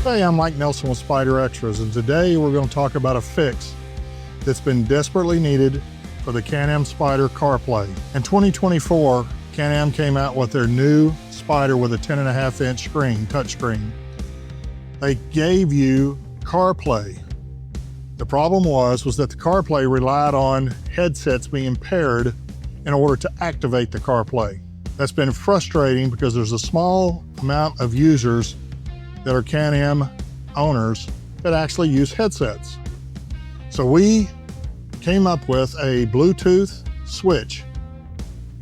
Hey, I'm Mike Nelson with Spyder Extras, and today we're going to talk about a fix that's been desperately needed for the Can-Am Spyder CarPlay. In 2024, Can-Am came out with their new Spyder with a 10.5-inch screen, touchscreen. They gave you CarPlay. The problem was that the CarPlay relied on headsets being paired in order to activate the CarPlay. That's been frustrating because there's a small amount of users that are Can-Am owners that actually use headsets. So we came up with a Bluetooth switch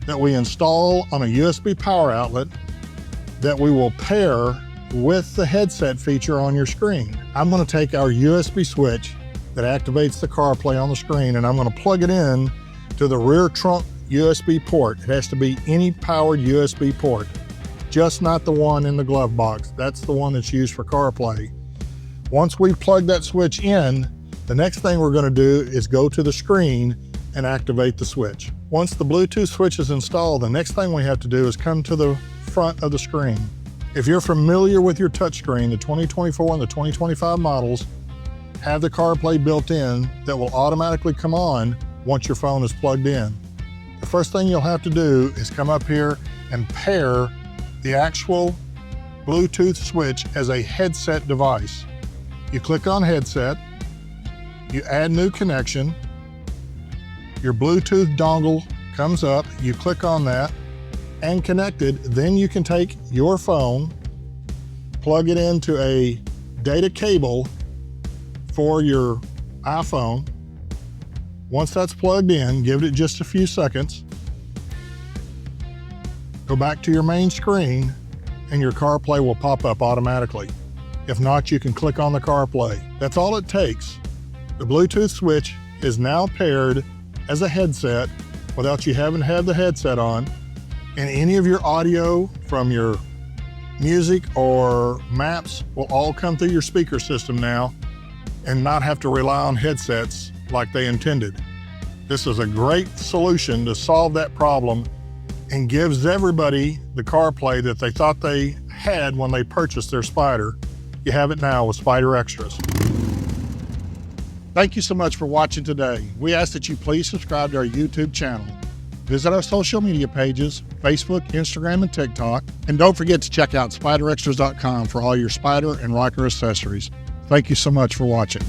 that we install on a USB power outlet that we will pair with the headset feature on your screen. I'm going to take our USB switch that activates the CarPlay on the screen, and I'm going to plug it in to the rear trunk USB port. It has to be any powered USB port, just not the one in the glove box. That's the one that's used for CarPlay. Once we've plugged that switch in, the next thing we're going to do is go to the screen and activate the switch. Once the Bluetooth switch is installed, the next thing we have to do is come to the front of the screen. If you're familiar with your touchscreen, the 2024 and the 2025 models have the CarPlay built in that will automatically come on once your phone is plugged in. The first thing you'll have to do is come up here and pair the actual Bluetooth switch as a headset device. You click on headset, you add new connection, your Bluetooth dongle comes up, you click on that and connected. Then you can take your phone, plug it into a data cable for your iPhone. Once that's plugged in, give it just a few seconds. Go back to your main screen and your CarPlay will pop up automatically. If not, you can click on the CarPlay. That's all it takes. The Bluetooth switch is now paired as a headset without you having to have the headset on, and any of your audio from your music or maps will all come through your speaker system now and not have to rely on headsets like they intended. This is a great solution to solve that problem and gives everybody the CarPlay that they thought they had when they purchased their Spyder. You have it now with Spyder Extras. Thank you so much for watching today. We ask that you please subscribe to our YouTube channel. Visit our social media pages, Facebook, Instagram, and TikTok. And don't forget to check out SpyderExtras.com for all your Spyder and Ryker accessories. Thank you so much for watching.